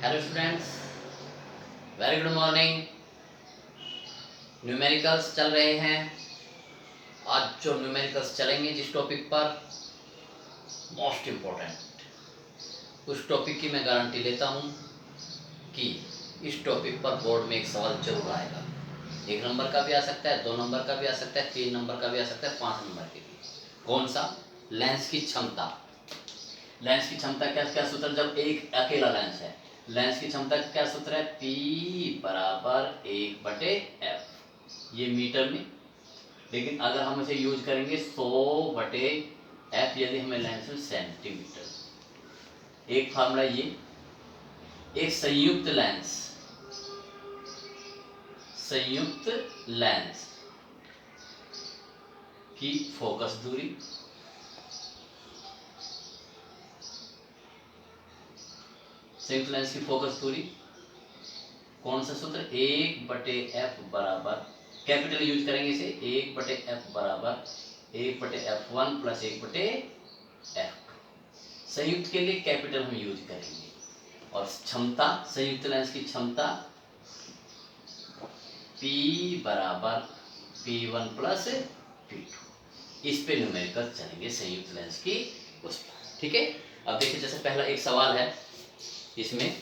Hello students, very good morning. Numericals चल रहे हैं। आज जो न्यूमेरिकल्स चलेंगे जिस टॉपिक पर, मोस्ट इम्पोर्टेंट, उस टॉपिक की मैं गारंटी लेता हूँ कि इस टॉपिक पर बोर्ड में एक सवाल जरूर आएगा। 1 नंबर का भी आ सकता है, 2 नंबर का भी आ सकता है, 3 नंबर का भी आ सकता है, 5 नंबर के भी। कौन सा? लेंस की क्षमता। लेंस की क्षमता क्या सूत्र? जब एक अकेला लेंस है, लेंस की क्षमता का क्या सूत्र है? P बराबर 1/f, ये मीटर में। लेकिन अगर हम इसे यूज करेंगे 100/f, यदि हमें लेंस में सेंटीमीटर। एक फार्मूला ये, एक संयुक्त लेंस की फोकस दूरी, संयुक्त लेंस की फोकस दूरी, कौन सा सूत्र? 1/f बराबर, कैपिटल यूज करेंगे इसे, 1/f बराबर 1/f1 प्लस 1/f2। संयुक्त के लिए कैपिटल हम यूज करेंगे। और क्षमता, संयुक्त लेंस की क्षमता P बराबर P1 प्लस P2। इस पे न्यूमेरिकल चलेंगे संयुक्त लेंस की उस पर। ठीक है, अब देखिए, जैसे पहला एक सवाल है, इसमें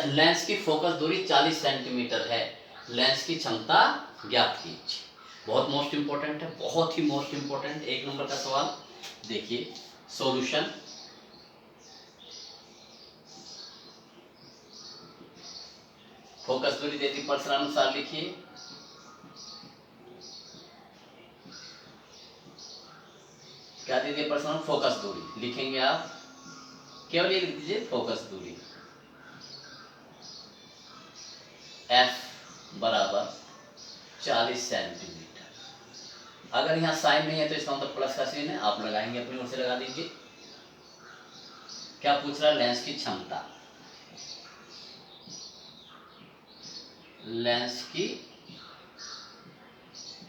लेंस की फोकस दूरी 40 सेंटीमीटर है, लेंस की क्षमता ज्ञात कीजिए। बहुत मोस्ट इंपॉर्टेंट है, बहुत ही मोस्ट इंपॉर्टेंट 1 नंबर का सवाल। देखिए सॉल्यूशन, फोकस दूरी देती प्रश्नानुसार लिखिए। क्या दे दिया प्रश्न? फोकस दूरी लिखेंगे आप, केवल ये लिख दीजिए फोकस दूरी F बराबर 40 सेंटीमीटर। अगर यहाँ साइन नहीं है तो इसका मतलब प्लस का साइन है, आप लगाएंगे, अपनी ओर से लगा दीजिए। क्या पूछ रहा है? लेंस की क्षमता, लेंस की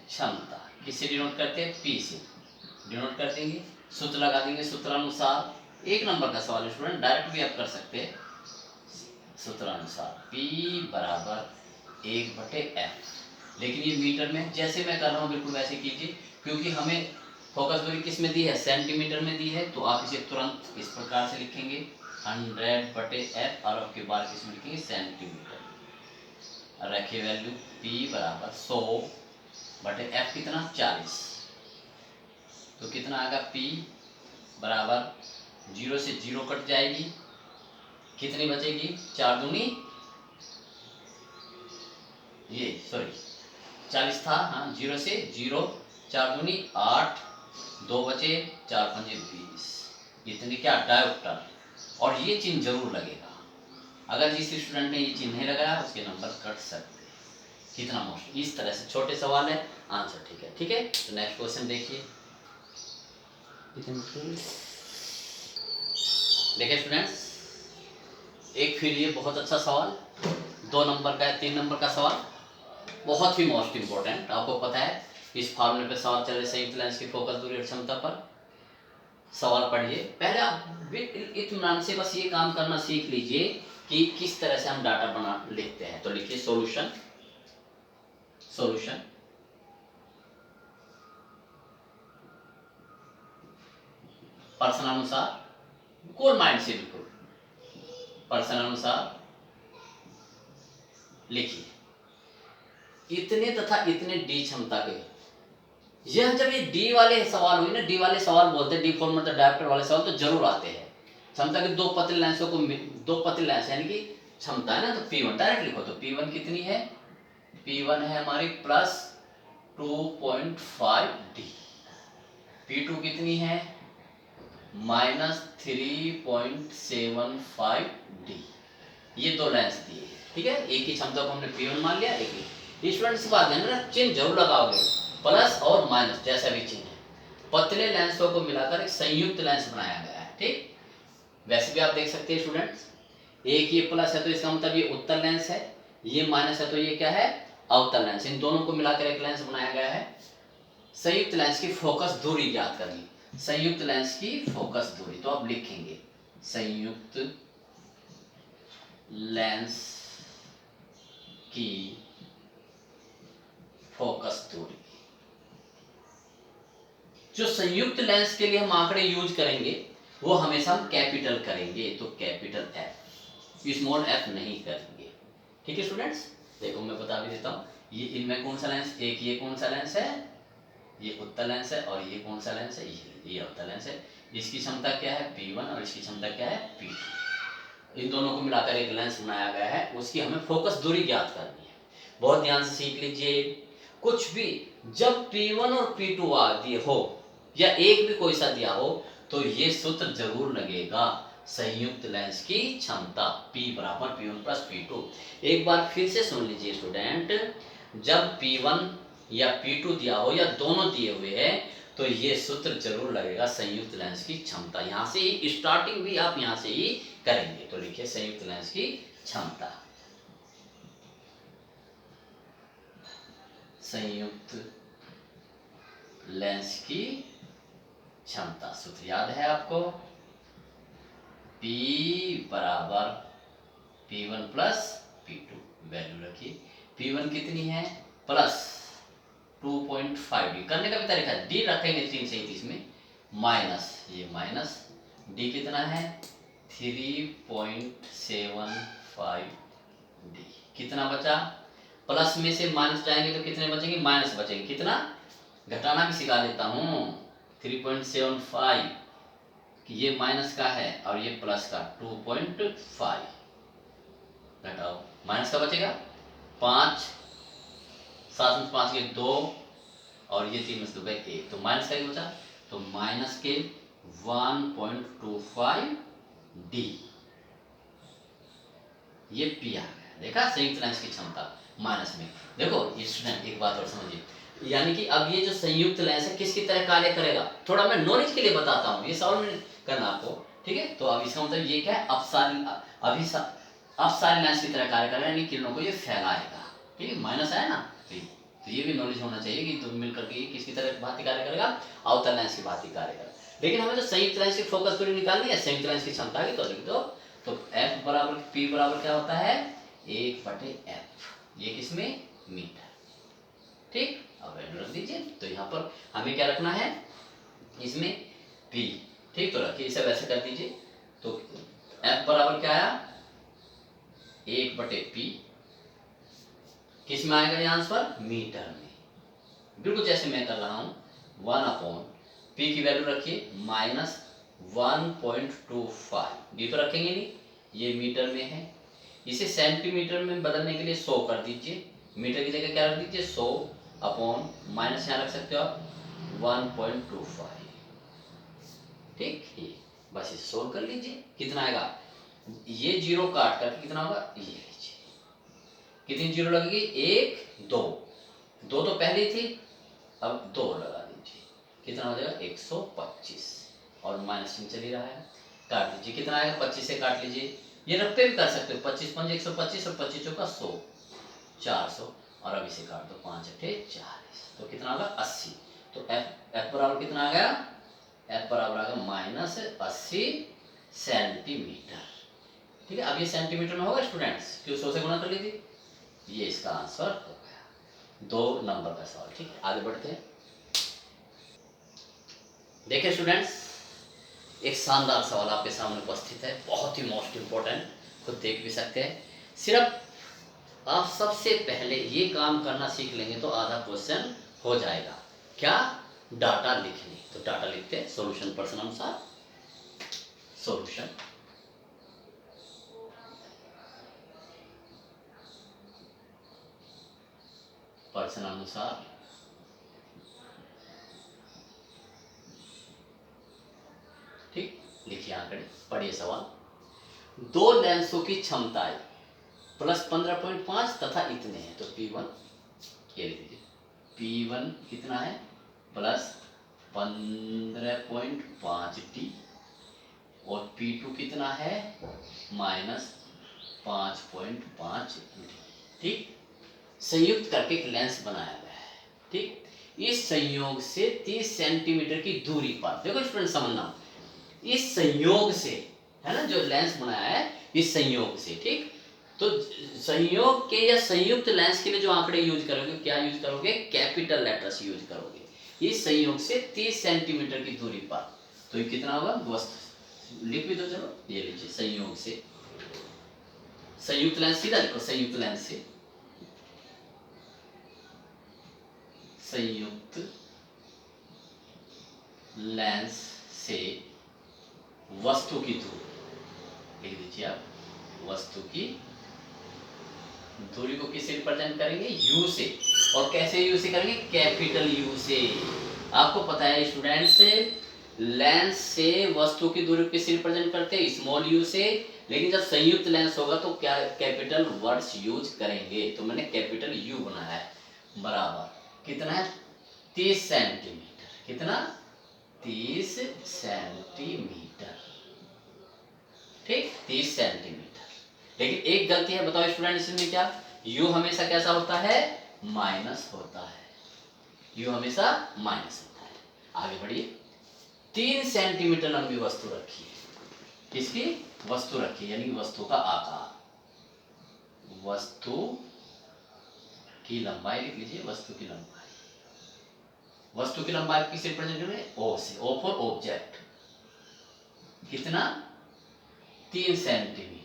क्षमता किससे डिनोट करते हैं? P से डिनोट कर देंगे, सूत्र लगा देंगे सूत्रानुसार। 1 नंबर का सवाल है स्टूडेंट, डायरेक्ट भी आप कर सकते हैं। सूत्रानुसार P बराबर 1/f, लेकिन ये मीटर में, जैसे मैं कर रहा हूँ बिल्कुल वैसे कीजिए, क्योंकि हमें फोकस दूरी किस में दी है? सेंटीमीटर में दी है। तो आप इसे तुरंत इस प्रकार से लिखेंगे 100/f, और आपके बाद किस में लिखेंगे? सेंटीमीटर। रखिए वैल्यू P बराबर 100/f, कितना? 40। तो कितना आएगा? P बराबर 0 से 0 कट जाएगी, कितनी बचेगी? 4 दूनी, ये सॉरी 40 था, हाँ, 0 से 0, 4 दूनी 8, 2 बचे, 4 पंजे 20। इतनी क्या? डायोप्टर। और ये चिन्ह जरूर लगेगा। अगर जिस स्टूडेंट ने ये चिन्ह नहीं लगाया उसके नंबर कट सकते हैं। कितना मोस्ट, इस तरह से छोटे सवाल है, आंसर ठीक है। ठीक है, तो नेक्स्ट क्वेश्चन देखिए। देखिए स्टूडेंट्स, एक फिर ये बहुत अच्छा सवाल, 2 नंबर का है, 3 नंबर का सवाल, बहुत ही मोस्ट इंपॉर्टेंट। आपको पता है इस फार्मूले पे सवाल चल रहे, संयुक्त लेंस की फोकस दूरी और क्षमता पर। सवाल पढ़िए, पहले आप इत्मीनान से बस ये काम करना सीख लीजिए कि किस तरह से हम डाटा बना लिखते हैं। तो लिखिए सॉल्यूशन, सॉल्यूशन प्रश्नानुसार, कोर माइंड से बिल्कुल प्रश्नानुसार लिखिए इतने तथा इतने डी क्षमता के। यह जब ये डी वाले सवाल हुए ना, डी वाले सवाल बोलते हैं, डी फॉर मतलब डायोप्टर वाले सवाल तो जरूर आते हैं। क्षमता के 2 पतले लेंसों को, 2 पतले लेंस यानी कि क्षमता है ना, तो P1 डायरेक्ट लिखो। तो P1 कितनी है? P1 है हमारी प्लस 2.5D। P2 कितनी है? Minus 3.75D। ये 2 लेंस दिए, ठीक है। एक ही क्षमता को हमने P1 मान लिया, एक ही। स्टूडेंट्स बात है ना, चिन्ह जरूर लगाओगे, प्लस और माइनस जैसा भी चिन्ह है। पतले लेंसों को मिलाकर एक संयुक्त लेंस बनाया गया है, ठीक। वैसे भी आप देख सकते हैं स्टूडेंट्स, एक ये प्लस है तो इसका मतलब ये उत्तल लेंस है, ये माइनस है तो ये क्या है? अवतल लेंस। इन दोनों को मिलाकर एक लेंस बनाया गया है। संयुक्त लेंस की फोकस दूरी ज्ञात करनी, संयुक्त लेंस की फोकस दूरी, तो आप लिखेंगे संयुक्त लेंस की फोकस दूरी। जो संयुक्त लेंस के लिए हम आंकड़े यूज करेंगे वो हमेशा हम कैपिटल करेंगे, तो कैपिटल एफ, स्मॉल एफ नहीं करेंगे। ठीक है स्टूडेंट्स, देखो मैं बता भी देता हूँ, ये इनमें कौन सा लेंस, एक ये कौन सा लेंस है, ये उत्तल लेंस है, और ये कौन सा लेंस है, ये उत्तल लेंस है। इसकी क्षमता क्या है P1 और इसकी क्षमता क्या है P2। इन दोनों को मिलाकर एक लेंस बनाया गया है, उसकी हमें फोकस दूरी ज्ञात करनी है। बहुत ध्यान से सीख लीजिए, कुछ भी जब P1 और P2 आ दिए हो या एक भी कोई सा दिया हो तो ये सूत्र जरूर लगेगा, संयुक्त लेंस की क्षमता P बराबर P1 प्लस P2। एक बार फिर से सुन लीजिए स्टूडेंट, जब P1 या P2 दिया हो या दोनों दिए हुए हैं तो ये सूत्र जरूर लगेगा, संयुक्त लेंस की क्षमता। यहाँ से ही स्टार्टिंग भी आप यहाँ से ही करेंगे, तो लिखिए संयुक्त लेंस की क्षमता। संयुक्त लेंस की क्षमता सूत्र याद है आपको, P बराबर P1 प्लस P2। वैल्यू रखिए, P1 कितनी है प्लस 2.5D, करने का भी तरीका है, D रखेंगे 337 में, माइनस ये माइनस D कितना है 3.75D। कितना बचा, प्लस में से माइनस जाएंगे तो कितने बचेंगे, माइनस बचेंगे, कितना, घटाना भी सिखा देता हूँ। 3.75 ये माइनस का है और ये प्लस का 2.5, घटाओ, माइनस का बचेगा 5, 7 में 5 के 2 और ये 3 में से 2 गए 1, तो माइनस का ही बचा, तो माइनस के 1.25D, ये P आ गया। देखा संयुक्त लेंस की क्षमता माइनस में। देखो ये स्टूडेंट एक बात और समझिए, यानी कि अब ये जो संयुक्त लेंस है किसकी तरह कार्य करेगा, थोड़ा मैं नॉलेज के लिए बताता हूँ, ये सॉल्व करना आपको, ठीक है। तो अब इसका मतलब ये क्या है, अपसारी लेंस की तरह कार्य करेगा, यानी किरणों को ये फैलाएगा, ठीक है। माइनस है ना, तो ये भी नॉलेज होना चाहिए कि तुम मिलकर के किसकी तरह भांति कार्य करेगा, अवतल लेंस की भांति कार्य करेगा। लेकिन हमें तो संयुक्त लेंस की फोकस दूरी निकालनी है, संयुक्त लेंस की क्षमता की, तो लिख दो, तो F बराबर P बराबर क्या होता है 1/F, ये किसमें, मीटर, ठीक। अब वैल्यू रख दीजिए, तो यहाँ पर हमें क्या रखना है, इसमें P, ठीक, तो रखिए, इसे वैसे कर दीजिए, तो F बराबर क्या आया 1/P, किस में आएगा ये आंसर, मीटर में, बिल्कुल जैसे मैं कर रहा हूँ, 1/P की वैल्यू रखिए -1.25, डी तो रखेंगे नहीं, ये मीटर में है, इसे सेंटीमीटर में बदलने के लिए 100 कर दीजिए, मीटर की जगह क्या रख दीजिए 100 अपॉन माइनस यहाँ रख सकते हो आप 1.25, ठीक, ये बस इसे सोल्व कर लीजिए, कितना आएगा, ये जीरो काट करके कितना होगा, ये लीजिए, कितनी जीरो लगेगी, 1 2 2 तो पहले थी, अब 2 लगा दीजिए, कितना हो जाएगा 125, और माइनस चिन्ह चल ही रहा है, काट दीजिए, कितना आएगा 25 से काट लीजिए, ये रखते भी कर सकते हो, 25 5 125 और 25 चौका 100, 400, और अब इसे काट दो 5 8 40, तो कितना होगा 80, तो F बराबर कितना आ गया, F बराबर आ गया -80 सेंटीमीटर, ठीक है। अब ये सेंटीमीटर में होगा स्टूडेंट्स, क्यों 100 से गुणा कर लीजिए, ये इसका आंसर हो गया, 2 नंबर का सवाल, ठीक है। आगे बढ़ते हैं, देखिए स्टूडेंट्स, एक शानदार सवाल आपके सामने उपस्थित है, बहुत ही मोस्ट इंपॉर्टेंट, खुद देख भी सकते हैं। सिर्फ आप सबसे पहले ये काम करना सीख लेंगे तो आधा क्वेश्चन हो जाएगा, क्या, डाटा लिखने, तो डाटा लिखते हैं, सॉल्यूशन प्रश्न अनुसार, सॉल्यूशन प्रश्न अनुसार, ठीक, लिखिए आंकड़े, पढ़िए सवाल, दो लेंसों की क्षमताएं +15.5 तथा इतने हैं, तो P1 ये लिख दीजिए, P1 कितना है +15.5D और P2 कितना है -5.5D, ठीक, संयुक्त करके एक लेंस बनाया गया है, ठीक। इस संयोग से 30 सेंटीमीटर की दूरी पर, देखो स्टूडेंट समझना, इस संयोग से है ना, जो लेंस बनाया है इस संयोग से, ठीक। तो संयोग के या संयुक्त लेंस के लिए जो आंकड़े यूज करोगे, क्या यूज करोगे, कैपिटल लेटर्स यूज करोगे। इस संयोग से 30 सेंटीमीटर की दूरी पर, तो ये कितना होगा, वस्तु लिख भी दो, चलो ये लीजिए, संयोग से, संयुक्त लेंस सीधा लिखो, संयुक्त लेंस से, संयुक्त लेंस से वस्तु की दूरी लिख दीजिए आप, वस्तु की दूरी को किससे रिप्रेजेंट करेंगे, यू से। और कैसे यू से करेंगे, कैपिटल यू से। आपको पता है स्टूडेंट्स, लेंस से वस्तु की दूरी को किससे रिप्रेजेंट करते हैं, स्मॉल यू से। लेकिन जब संयुक्त लेंस होगा तो क्या कैपिटल वर्ड्स यूज करेंगे, तो मैंने कैपिटल यू बनाया है, बराबर कितना है, 30 सेंटीमीटर, कितना, 30 सेंटीमीटर, ठीक, 30 सेंटीमीटर। लेकिन एक गलती है, बताओ स्टूडेंट इसमें क्या, यू हमेशा कैसा होता है, माइनस होता है, यू हमेशा माइनस होता है। आगे बढ़िए, 3 सेंटीमीटर लंबी वस्तु रखी है, किसकी, वस्तु रखी, यानी वस्तु का आकार, वस्तु की लंबाई लिख लीजिए, वस्तु की लंबाई, वस्तु की लंबाई किससे रिप्रेजेंट करेंगे, ओ से, ओ फॉर ऑब्जेक्ट, कितना, 3 सेंटीमीटर।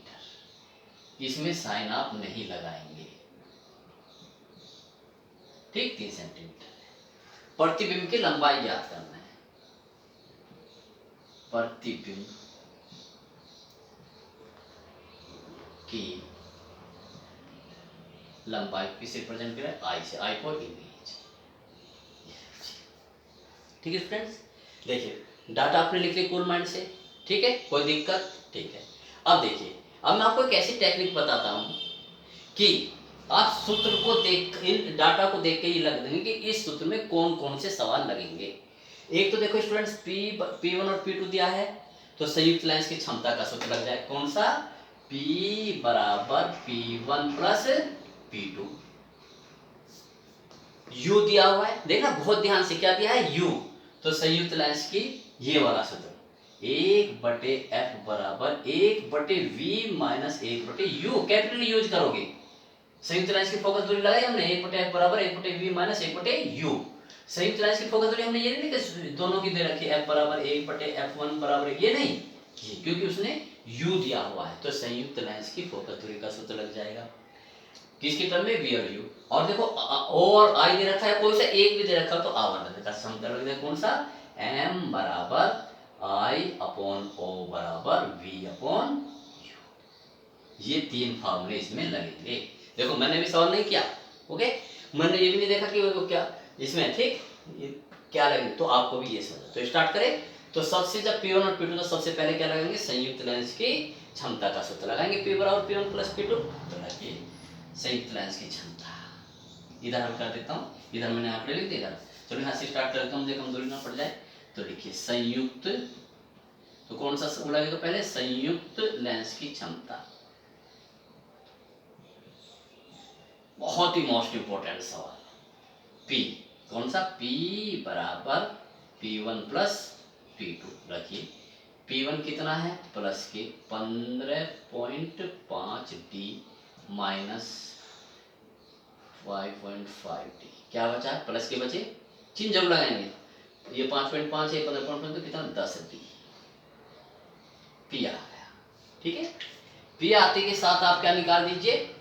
इसमें साइन आप नहीं लगाएंगे, ठीक, 3 सेंटीमीटर। प्रतिबिंब की लंबाई ज्ञात करना है, प्रतिबिंब की लंबाई किससे रिप्रेजेंट करें, आई से, आई फॉर इमेज, ठीक है फ्रेंड्स। देखिए डाटा आपने लिख लिया कूल माइंड से, ठीक है, कोई दिक्कत, ठीक है। अब देखिए, अब मैं आपको एक ऐसी टेक्निक बताता हूं कि आप सूत्र को देख, इन डाटा को देख के ही लग देंगे कि इस सूत्र में कौन कौन से सवाल लगेंगे। एक तो देखो स्टूडेंट्स, P1 और P2 दिया है, तो संयुक्त लेंस की क्षमता का सूत्र लग जाए, कौन सा, P बराबर P1 प्लस P2। U दिया हुआ है, देखना बहुत ध्यान से, क्या दिया है, U, तो संयुक्त लेंस की ये वाला सूत्र, 1/f बराबर 1/v minus 1/u, capital use करोगे। संयुक्त लेंस की फोकस दूरी लगाई हमने, 1/f बराबर 1/v माइनस 1/u। संयुक्त लेंस की फोकस दूरी हमने ये नहीं कि दोनों की दे रखी, f बराबर 1/f1 बराबर, ये नहीं, ये क्योंकि उसने u दिया हुआ है, तो संयुक्त लेंस की फोकस दूरी का सूत्र लग जाएगा, किसकी टर्म में, v और u। और देखो o और i दे रखा है, कोई सा एक भी दे रखा हो तो आवर्धन का समीकरण लग जाएगा, कौन सा, m बराबर I अपॉन O बराबर V अपॉन U। ये 3 फार्मूले इसमें लगेंगे। देखो मैंने भी सवाल नहीं किया, ओके, मैंने ये भी नहीं देखा कि वो क्या इसमें, ठीक, ये क्या लगेंगे, तो आपको भी ये समझो। तो स्टार्ट करें, तो सबसे जब P1 और P2, तो सबसे पहले क्या लगाएंगे, संयुक्त लेंस की क्षमता का सूत्र लगाएंगे, P बराबर P1 प्लस P2, तो लगिए संयुक्त लेंस की क्षमता। इधर हम कर देता हूँ, इधर मैंने आंकड़े लिख दिया, चलो यहाँ से स्टार्ट करता हूँ, मुझे कमजोरी ना पड़ जाए। तो लिखिए संयुक्त, तो कौन सा लगेगा पहले, संयुक्त लेंस की क्षमता, बहुत ही मोस्ट इंपोर्टेंट सवाल, P, कौन सा, P बराबर P1 प्लस P2, रखिए P1 कितना है, प्लस के 15.5 D माइनस 5.5 D, क्या बचा है, प्लस के बचे, चिन्ह जरूर लगाएंगे, ये 5.5 है, 15.5 तो कितना, 10 D, P आ गया, ठीक है। P आते के साथ आप क्या निकाल दीजिए,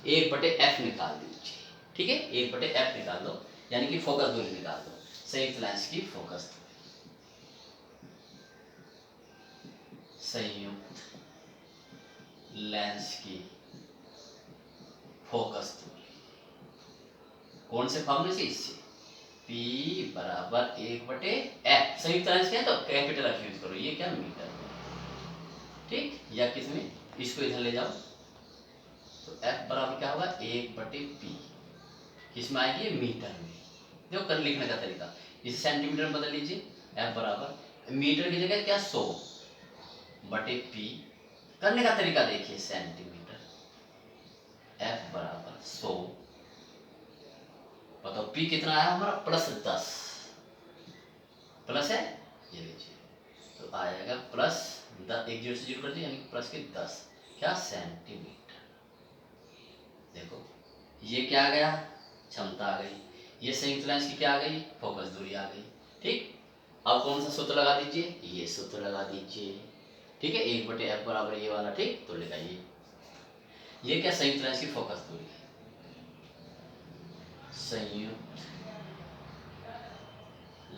1/f निकाल दीजिए, ठीक है, 1/f निकाल दो, यानी कि फोकस दूरी निकाल दो, संयुक्त लेंस की फोकस दूरी, संयुक्त लेंस की फोकस दूरी, कौन से फॉर्मूले से, इससे, P बराबर 1/f, संयुक्त लेंस के हैं तो कैपिटल F यूज करो, ये क्या, मीटर, ठीक, या किसमें, इसको इधर ले जाओ, तो F बराबर क्या होगा, 1/P, किसमें आएगी, मीटर में। देखो कर लिखने का तरीका, इसे सेंटीमीटर में बदल लीजिए, F बराबर मीटर की जगह क्या, 100/P, करने का तरीका देखिए, सेंटीमीटर, F बराबर 100, बताओ P कितना आया हमारा, +10, प्लस है, ये लीजिए, तो आएगा एक जीरो से जीरो कर दिया, यानी प्लस के 10 क्या सेंटीमीटर। देखो ये क्या आ गया, क्षमता आ गई, ये संयुक्त लेंस की क्या आ गई, फोकस दूरी आ गई। ठीक, अब कौन सा सूत्र लगा दीजिए, ये सूत्र लगा दीजिए। ठीक है, 1/f बराबर ये वाला। ठीक, तो लगाइए, ये क्या संयुक्त लेंस की फोकस दूरी है, संयुक्त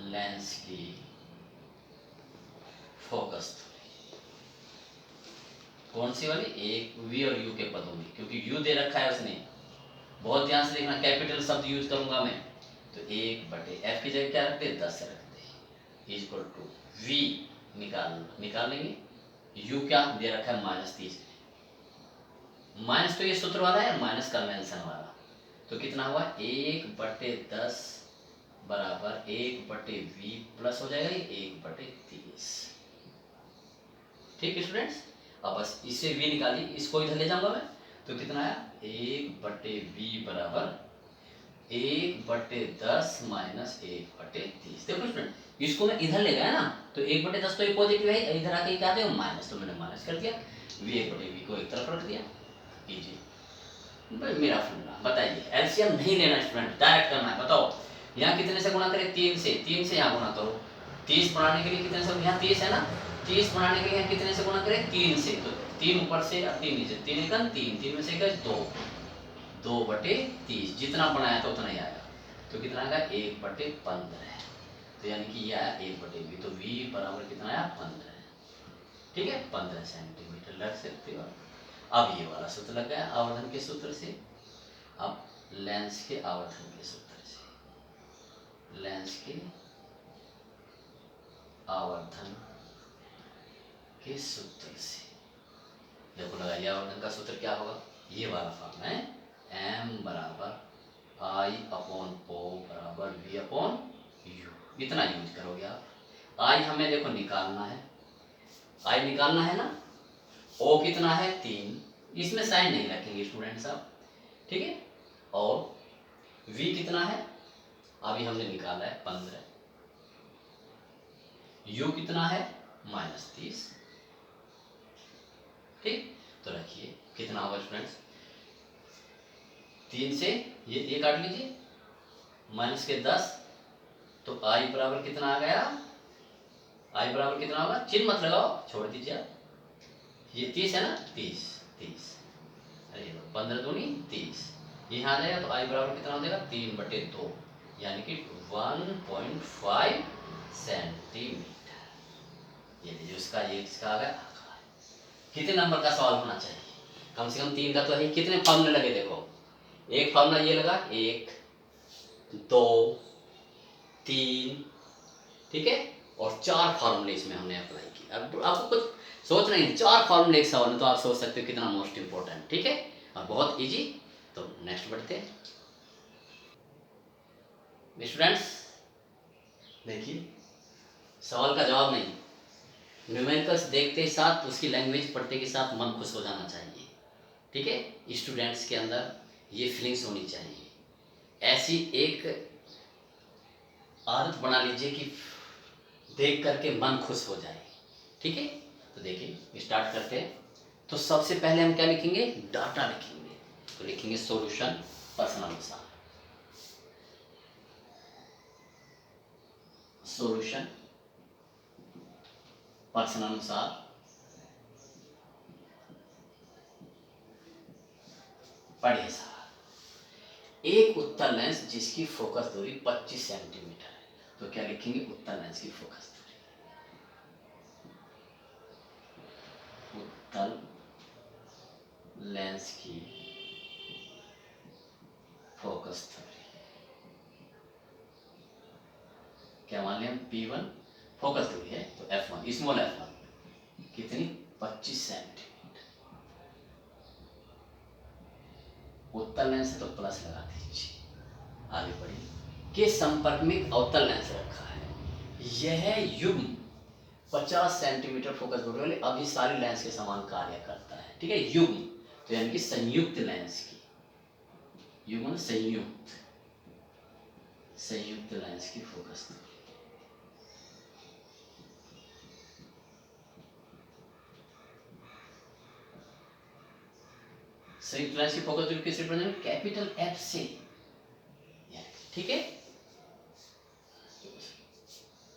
लेंस की फोकस दूरी कौन सी वाली, एक v और u के पदों में, क्योंकि u दे रखा है उसने, बहुत ध्यान से देखना, कैपिटल शब्द यूज करूंगा मैं, तो 1/f की जगह क्या रखते हैं, 10 रखते हैं, इक्वल टू v निकाल लेंगे, u क्या दे रखा है -30, माइनस तो ये सूत्र वाला है, माइनस कन्वेंशन वाला, तो कितना हुआ 1/10 बराबर 1/v प्लस हो जाएगा ये 1/30। ठीक है स्टूडेंट्स, अब बस इससे v निकालिए, इसको इधर ले जाऊंगा मैं, तो कितना आया 1/v बराबर 1/10 माइनस 1/30। देखो स्टूडेंट, इसको मैं इधर ले गया ना, तो 1/10 तो ये पॉजिटिव है, इधर आके क्या दे माइनस, तो मैंने माइनस कर दिया, v 1/v को एक तरफ रख दिया। कीजिए मेरा फंडा, बताइए एलसीएम नहीं लेना स्टूडेंट, डायरेक्ट करना है। बताओ यहाँ कितने से गुणा करें, 3 से यहाँ गुणा करो, 30 बनाने के लिए कितने से, यहाँ 30 है ना, 30 बनाने के लिए कितने से गुणा करें, 3 से, तो 3 ऊपर से और 3 नीचे, 3 एकम 3 में से 2/30, जितना बनाया था उतना ही आया, तो कितना आएगा 1/15, तो यानी कि ये आया 1/v, तो v बराबर कितना आया 15। ठीक है, 15 सेंटीमीटर लग सकते हो। अब ये वाला सूत्र लग गया आवर्धन के सूत्र से, अब लेंस के आवर्धन के सूत्र से, लेंस के आवर्धन के सूत्र से देखो लगाइए, आवर्धन का सूत्र क्या होगा, ये वाला फॉर्म है, m बराबर I/O बराबर V/U, इतना यूज करोगे आप। I हमें देखो निकालना है, I निकालना है ना, O कितना है 3, इसमें साइन नहीं रखेंगे स्टूडेंट्स आप, ठीक है, और V कितना है अभी हमने निकाला है 15, U कितना है -30। ठीक, तो रखिए कितना होगा स्टूडेंट्स, 3 से ये काट लीजिए, माइनस के 10, तो I बराबर कितना आ गया, I बराबर कितना होगा, चिन्ह मत लगाओ, छोड़ दीजिए आप, ये 30 है ना, 30, अरे 15 दूनी 30, यहाँ आ जाएगा, तो I बराबर कितना हो जाएगा 3/2, यानी कि 1.5 सेंटीमीटर। ये लीजिए उसका, ये इसका आ गया। कितने नंबर का सवाल होना चाहिए, कम से कम 3 का तो है। कितने फॉर्मूले लगे देखो, एक फॉर्मूला ये लगा, 1 2 3, ठीक है, और 4 फार्मूले इसमें हमने अप्लाई किए। अब आपको कुछ सोचना ही नहीं, 4 फार्मूले एक सवाल में, तो आप सोच सकते हो कितना मोस्ट इंपॉर्टेंट। ठीक है, और बहुत इजी। तो नेक्स्ट बढ़ते हैं स्टूडेंट्स, देखिए सवाल का जवाब नहीं, न्यूमेरिकल्स देखते ही साथ, उसकी लैंग्वेज पढ़ते के साथ मन खुश हो जाना चाहिए। ठीक है, स्टूडेंट्स के अंदर ये फीलिंग्स होनी चाहिए, ऐसी एक आदत बना लीजिए कि देख करके मन खुश हो जाए। ठीक है, तो देखिए स्टार्ट करते हैं। तो सबसे पहले हम क्या लिखेंगे, डाटा लिखेंगे, तो लिखेंगे सॉल्यूशन प्रश्नानुसार, सॉल्यूशन प्रश्नानुसार पढ़िए साहब, एक उत्तल लेंस जिसकी फोकस दूरी 25 सेंटीमीटर है, तो क्या लिखेंगे, उत्तल लेंस की फोकस दूरी, उत्तल लेंस की फोकस दूरी क्या मान लिया, P1 फोकस दूरी है, तो F1 स्मॉल f1 कितनी 25 सेंटीमीटर, उत्तल लेंस है तो प्लस लगा दीजिए। आगे बढ़िए, के संपर्क में अवतल लेंस रखा है, यह युग्म 50 सेंटीमीटर फोकस दूरी वाले, अभी सारी लेंस के समान कार्य करता है। ठीक है, युग्म तो यानी कि संयुक्त लेंस की, युग्म संयुक्त लेंस की फोकस दूरी, संयुक्त लेंस की फोकस दूरी किससे रिप्रेजेंट करेंगे? कैपिटल एफ से, ठीक है।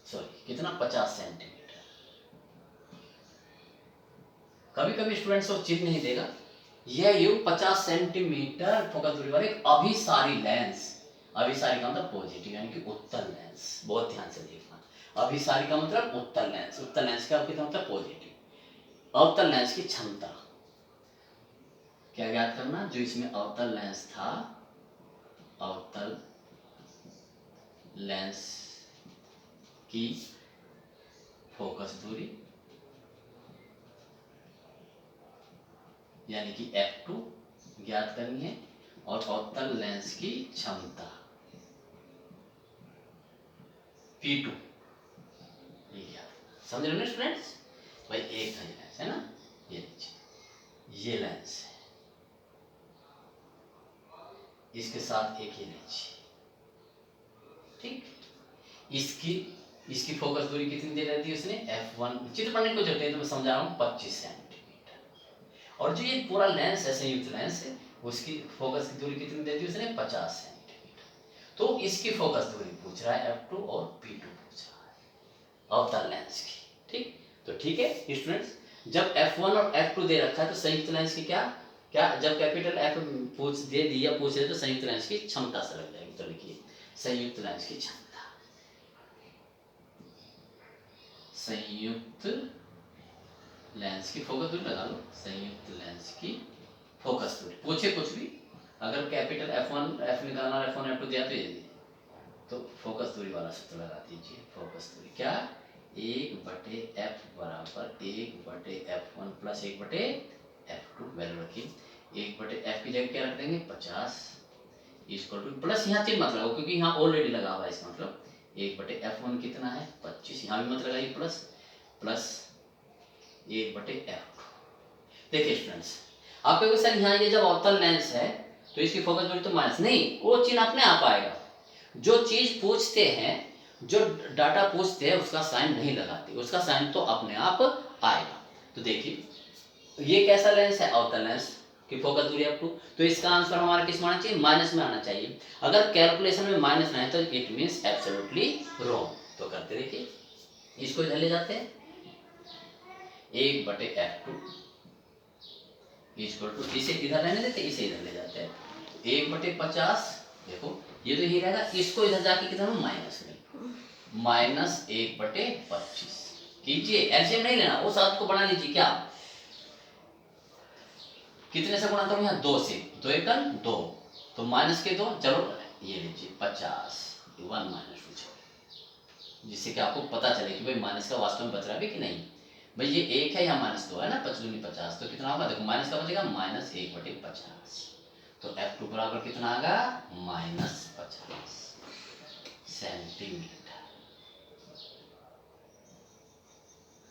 सॉरी कितना, 50 सेंटीमीटर। कभी कभी स्टूडेंट्स को चिन्ह नहीं देगा, यह युग 50 सेंटीमीटर फोकस दूरी वाले एक अभिसारी लेंस, अभिसारी का मतलब पॉजिटिव यानी कि उत्तल लेंस, बहुत ध्यान से देखना। अभिसारी का मतलब उत्तल लेंस, उत्तल लेंस का मतलब पॉजिटिव। अवतल लेंस की क्षमता क्या ज्ञात करना? जो इसमें अवतल लेंस था, अवतल लेंस की फोकस दूरी यानी कि f2 ज्ञात करनी है, और अवतल लेंस की क्षमता p2 ये ज्ञात। समझ रहे हो स्टूडेंट्स? भाई एक था ये लेंस है ना, ये लीजिए, ये लेंस है, इसके साथ एक ये लीजिए, ठीक। इसकी इसकी फोकस दूरी कितनी दे रही थी उसने? f1, चित्र पढ़ने को जरूरत है तो मैं समझा रहा हूँ, 25 सेंटीमीटर। और जो ये पूरा लेंस है, संयुक्त लेंस है, उसकी फोकस की दूरी कितनी दे दी उसने? 50 सेंटीमीटर। तो इसकी फोकस दूरी पूछ रहा है f2 और p2 पूछ रहा है अवतल लेंस की, ठीक। तो ठीक है स्टूडेंट्स, जब f1 और f2 दे रखा है तो संयुक्त लेंस की क्या क्या, जब कैपिटल F पूछ दे दिया, पूछ दे तो संयुक्त लेंस की क्षमता से लग जाएगी। तो लिखिए संयुक्त लेंस की क्षमता, संयुक्त लेंस की फोकस दूरी लगा लो, संयुक्त लेंस की फोकस दूरी, पूछे कुछ भी, अगर कैपिटल F1 F निकालना, F1 F2 दिया तो ये दिए, तो फोकस दूरी वाला सूत्र लगा दीजिए। फोकस दूरी क्या? 1/f बराबर 1/f1 प्लस 1/f2, वैल्यू रखिए। 1/f की जगह क्या रख देंगे? 50 इक्वल टू, प्लस यहाँ चिन्ह मत लगाओ क्योंकि यहाँ ऑलरेडी लगा हुआ है, इसका मतलब 1/f1 कितना है? 25, यहाँ भी मत लगाइए प्लस, प्लस 1/f2। देखिए स्टूडेंट्स, आपके क्वेश्चन यहाँ ये जब अवतल लेंस है तो इसकी फोकस दूरी तो माइनस नहीं, वो चिन्ह अपने आप आएगा। जो चीज पूछते हैं, जो डाटा पूछते हैं उसका साइन नहीं लगाते, उसका साइन तो अपने आप आएगा। तो देखिए ये कैसा लेंस है? अवतल लेंस की फोकस दूरी f2, तो इसका आंसर हमारा किस में आना चाहिए? माइनस में आना चाहिए। अगर कैलकुलेशन में माइनस नहीं है तो इट मीन्स एब्सोल्युटली रॉन्ग। तो करते देखिए, इसको इधर ले जाते हैं, 1/f2 इक्वल टू, इसे इधर रहने देते, इसे इधर ले जाते हैं, 1/50। देखो ये तो यही रहेगा, इसको इधर जाके कितना माइनस में, माइनस 1/25 कीजिए। एलसीएम नहीं लेना, वो साथ को बना लीजिए। क्या कितने से गुणा करूं? यहाँ 2 से, 2 एकम 2, तो माइनस के 2, चलो ये लीजिए 50, 1 माइनस 2, जिससे कि आपको पता चले कि भाई माइनस का वास्तव में बच रहा है कि नहीं। भाई ये 1 है, यहाँ -2 है ना, 5 दूनी 50, तो कितना होगा? देखो माइनस का बचेगा -1/50, तो f2 बराबर कितना आएगा? -50 सेंटीमीटर,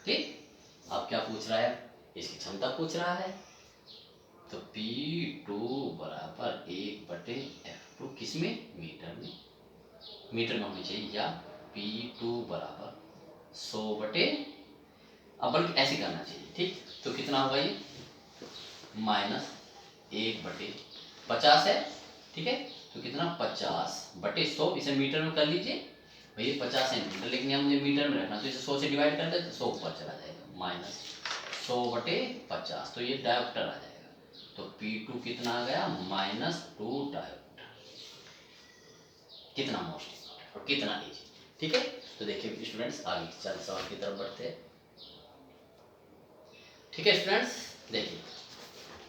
ठीक। अब क्या पूछ रहा है? इसकी क्षमता पूछ रहा है, तो P2 बराबर 1/f2, किसमें? मीटर में, मीटर में होनी चाहिए, या P2 बराबर 100 अब बल्कि ऐसे करना चाहिए, ठीक। तो कितना होगा ये? -1/50 है, ठीक है। तो कितना? 50/100, इसे मीटर में कर लीजिए। भैया 50 सेंटीमीटर, लेकिन यहाँ मुझे मीटर में रखना, तो इसे 100 से डिवाइड कर दे तो 100 ऊपर चला जाएगा, -100/50, तो ये डायोप्टर आ जाएगा। तो P2 कितना आ गया? -2 डायोप्टर। कितना मोस्ट और कितना इजी, ठीक है। तो देखिए स्टूडेंट्स, आगे चल सवाल की तरफ बढ़ते हैं, ठीक है स्टूडेंट्स। देखिए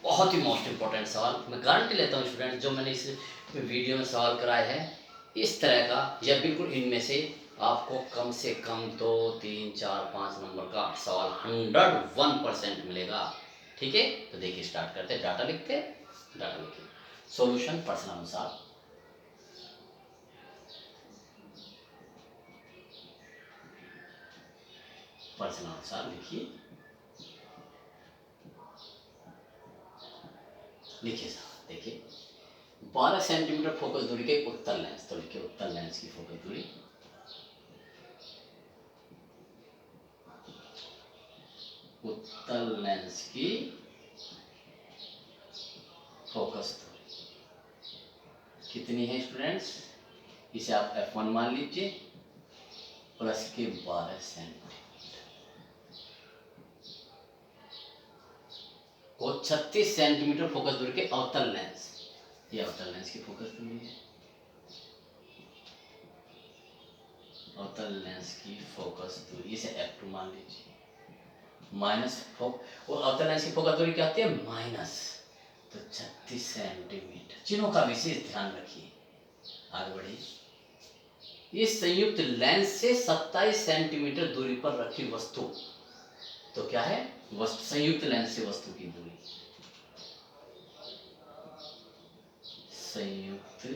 बहुत ही मोस्ट इंपॉर्टेंट सवाल, मैं गारंटी लेता हूँ स्टूडेंट्स, जो मैंने इस वीडियो में सवाल कराए हैं इस तरह का, या बिल्कुल इनमें से आपको कम से कम 2, 3, 4, 5 नंबर का सवाल 101% मिलेगा, ठीक है। तो देखिए स्टार्ट करते हैं, डाटा लिखते हैं, डाटा लिखिए, सॉल्यूशन प्रश्नानुसार। प्रश्नानुसार लिखिए, लिखिए साहब। देखिए 12 सेंटीमीटर फोकस दूरी के उत्तल लेंस, तो लिखिए उत्तल लेंस की फोकस दूरी, उत्तल लेंस की कितनी है स्टूडेंट्स, इसे आप F1 मान लीजिए, प्लस के 12 सेंटीमीटर को 36 सेंटीमीटर फोकस दूरी के अवतल लेंस, ये अवतल लेंस की फोकस दूरी है, अवतल लेंस की फोकस दूरी, इसे F2 मान लीजिए, माइनस और अवतल लेंस की फोकस दूरी क्या होती है, माइनस, तो 36 सेंटीमीटर। चिन्हों का विशेष ध्यान रखिए। आगे बढ़िए। इस संयुक्त लेंस से 27 सेंटीमीटर दूरी पर रखी वस्तु, तो क्या है, वस्तु, संयुक्त लेंस से वस्तु की दूरी, संयुक्त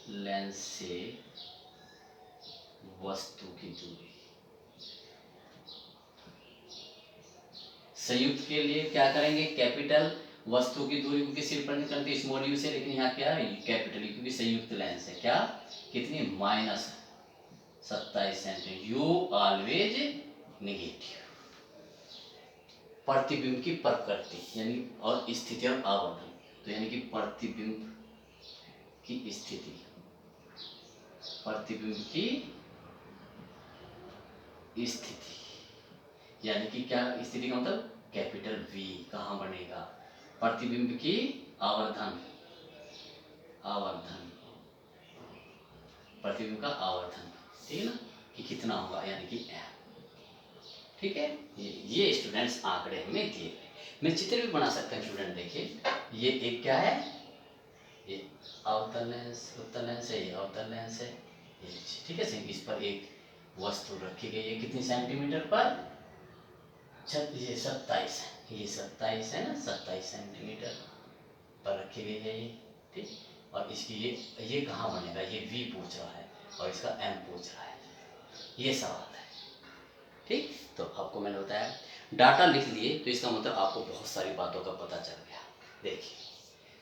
लेंस से वस्तु की दूरी। संयुक्त के लिए क्या करेंगे, कैपिटल, वस्तु की दूरी को किसी रिप्रेजेंट करते हैं स्मॉल यू से, लेकिन यहाँ क्या है, कैपिटल यू, क्योंकि संयुक्त लेंस है, क्या, कितनी, minus 27 centimetre, you always negative. प्रतिबिंब की प्रकृति यानी और स्थिति और आवर्धन, तो यानी कि प्रतिबिंब की स्थिति, प्रतिबिंब की स्थिति यानी कि क्या, स्थिति का मतलब कैपिटल वी कहाँ बनेगा, प्रतिबिंब की आवर्धन, आवर्धन, प्रतिबिंब का आवर्धन, ठीक है ना, कि कितना होगा, यानी कि एम। ठीक है, ये स्टूडेंट्स आंकड़े हमें दिए। मैं चित्र भी बना सकता हूँ स्टूडेंट, देखिए ये एक क्या है, ये अवतल लेंस, उत्तल लेंस है, ये अवतल लेंस है, ये, ठीक है, इस पर एक वस्तु रखी गई है, कितनी सेंटीमीटर पर, ये 27 है, ये 27 है ना, 27 सेंटीमीटर पर रखी गई है ये, ठीक। और इसकी ये कहाँ बनेगा, ये V पूछ रहा है और इसका M पूछ रहा है, ये सवाल है, ठीक। तो आपको मैंने बताया, डाटा लिख लिए, तो इसका मतलब आपको बहुत सारी बातों का पता चल गया। देखिए,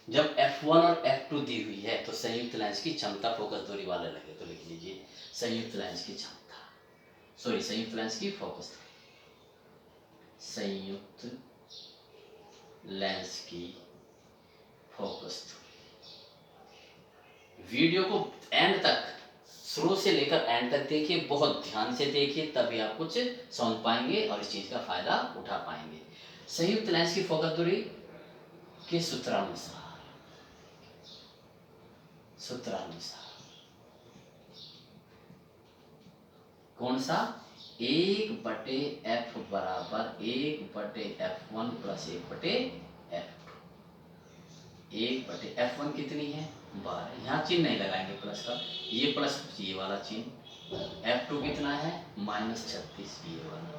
जब F1 और F2 दी हुई है तो संयुक्त लेंस की क्षमता फोकस दूरी वाले लगे, तो लिख लीजिए संयुक्त लेंस की क्षमता, सॉरी संयुक्त लेंस की फोकस, संयुक्त लेंस की फोकस दूरी। वीडियो को एंड तक, शुरू से लेकर एंड तक देखिए, बहुत ध्यान से देखिए, तभी आप कुछ समझ पाएंगे और इस चीज का फायदा उठा पाएंगे। संयुक्त लेंस की फोकस दूरी के सूत्रानुसार, सूत्रानुसार कौन सा, 1/f बराबर 1/f1 प्लस 1/f2, 1/f1 कितनी है, 12, यहाँ चिन्ह नहीं लगाएंगे प्लस का, ये प्लस ये वाला चिन्ह, F2 कितना है, -36 ये वाला,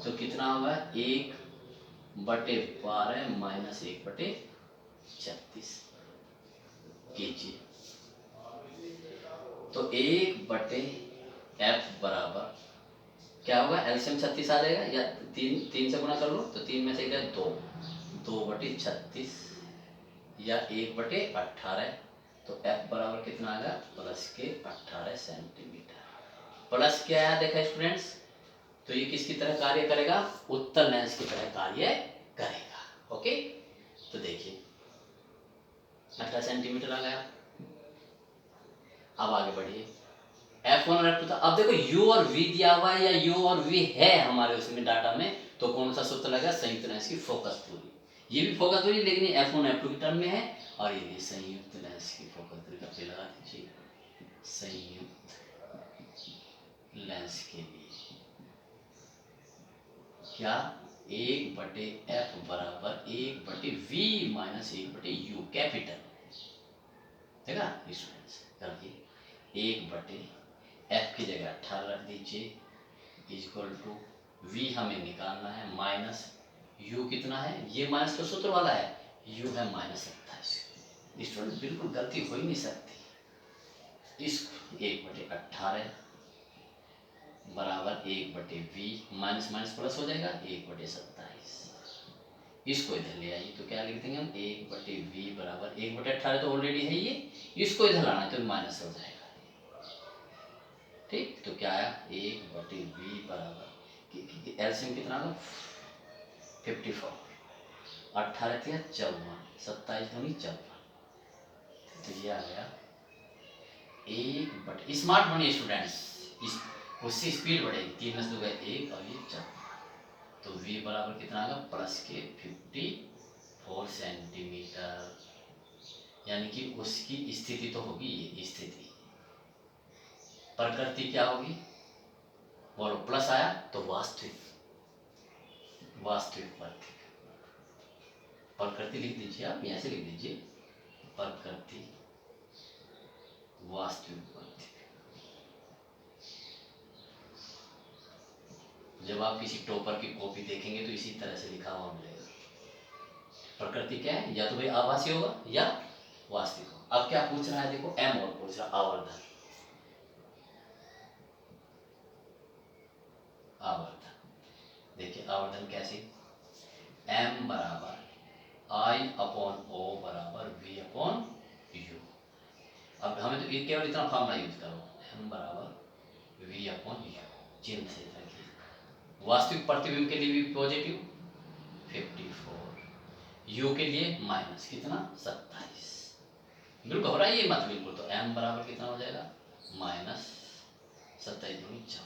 तो कितना होगा 1/12 माइनस 1/36 कीजिए, तो 1/f बराबर क्या होगा, एलसीएम 36 आ जाएगा, या 3 से गुना कर लो, तो 3 में से क्या, 2/36 या 1/18, तो F बराबर कितना आएगा, प्लस के 18 सेंटीमीटर। प्लस क्या आया देखा स्टूडेंट्स, तो ये किसकी तरह कार्य करेगा, उत्तल लेंस की तरह कार्य करेगा। ओके, तो देखिए 18 सेंटीमीटर आ गया। अब आगे बढ़िए, F1 और F2 था। अब देखो U और V दिया हुआ है, या U और V है हमारे उसमें डाटा में, तो कौन सा सूत्र लगा, संयुक्त लेंस की फोकस दूरी, ये भी फोकस दूरी, लेकिन ये F1 F2 की टर्म में है, और ये संयुक्त लेंस की फोकस दूरी का लगा दीजिए, संयुक्त लेंस के लिए क्या, 1/f बराबर 1/v माइनस 1/u, कैपिटल, देखा स्टूडेंट्स, करिए 1/f की जगह 18 रख दीजिए, इक्वल टू v हमें निकालना है, माइनस u कितना है, ये माइनस तो सूत्र वाला है, u है -27। स्टूडेंट बिल्कुल गलती हो ही नहीं सकती, इस 1/18 बराबर 1/v, माइनस माइनस प्लस हो जाएगा, 1/27, इसको इधर ले आइए, तो क्या लिख देंगे हम, 1/v बराबर 1/18 तो ऑलरेडी है ये, इसको इधर लाना है तो माइनस हो जाएगा, ठीक। तो क्या आया, 1/v बराबर एलसीएम कितना होगा, 54, 18 × 54, 27 दूनी 54, तो ये आ गया 1/, स्मार्ट बनिए स्टूडेंट्स, इस उससे स्पीड बढ़ेगी, 3 में 2 गए 1 और ये 4, तो v बराबर कितना आएगा प्लस के 54 सेंटीमीटर, यानी कि उसकी स्थिति तो होगी ये स्थिति, प्रकृति क्या होगी बोलो, प्लस आया तो वास्तविक प्रकृति लिख दीजिए, आप यहाँ से लिख दीजिए प्रकृति वास्तविक। जब आप किसी टॉपर की कॉपी देखेंगे तो इसी तरह से लिखा हुआ मिलेगा। प्रकृति क्या है, या तो भाई आभासी होगा या वास्तविक होगा। अब क्या पूछ रहा है देखो, एम और पूछ रहा आवर्धन, देखिए आवर्धन कैसे, m बराबर I/O बराबर V/U। अब हमें तो केवल इतना फॉर्मूला यूज करो, m बराबर V/U, चिन्ह से रखिए। वास्तविक प्रतिबिंब के लिए भी पॉजिटिव 54, u के लिए माइनस कितना 27, बिल्कुल घबराइए मत बिल्कुल। तो m बराबर कितना हो जाएगा -27।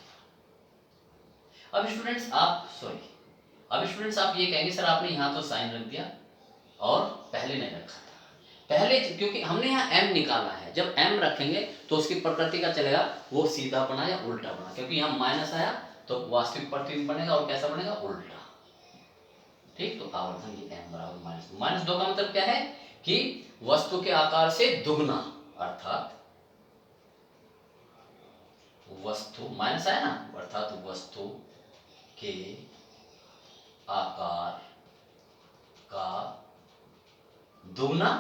अब स्टूडेंट्स आप ये कहेंगे सर आपने यहाँ तो साइन रख दिया और पहले नहीं रखा था, पहले क्योंकि हमने यहाँ m निकाला है, जब m रखेंगे तो उसकी प्रकृति का चलेगा वो सीधा बना या उल्टा बना, क्योंकि यहाँ माइनस आया तो वास्तविक प्रतिबिंब बनेगा और कैसा बनेगा उल्टा। ठीक, तो आवर्धन की m बराबर -2 का मतलब क्या है कि वस्तु के आकार से दुगना, अर्थात वस्तु माइनस आया ना, अर्थात वस्तु के आकार का दुगना,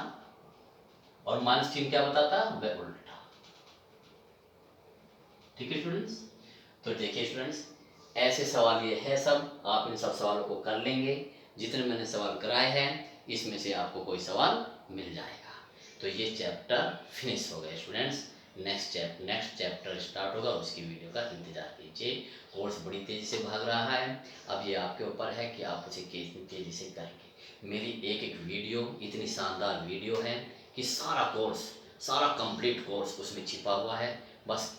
और माइनस चिन्ह क्या बताता है वह उल्टा। ठीक है स्टूडेंट्स, तो देखिए स्टूडेंट्स ऐसे सवाल ये है सब, आप इन सब सवालों को कर लेंगे, जितने मैंने सवाल कराए हैं इसमें से आपको कोई सवाल मिल जाएगा। तो ये चैप्टर फिनिश हो गया स्टूडेंट्स, नेक्स्ट चैप्टर स्टार्ट होगा, उसकी वीडियो का इंतजार कीजिए। कोर्स बड़ी तेज़ी से भाग रहा है, अब ये आपके ऊपर है कि आप उसे कितनी तेज़ी से करेंगे। मेरी एक वीडियो इतनी शानदार वीडियो है कि सारा कंप्लीट कोर्स उसमें छिपा हुआ है, बस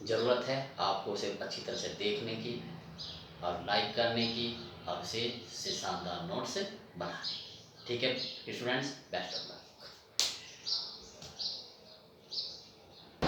ज़रूरत है आपको उसे अच्छी तरह से देखने की और लाइक करने की, और उसे शानदार नोट्स बनाने। ठीक है स्टूडेंट्स, बेस्ट ऑफ लक।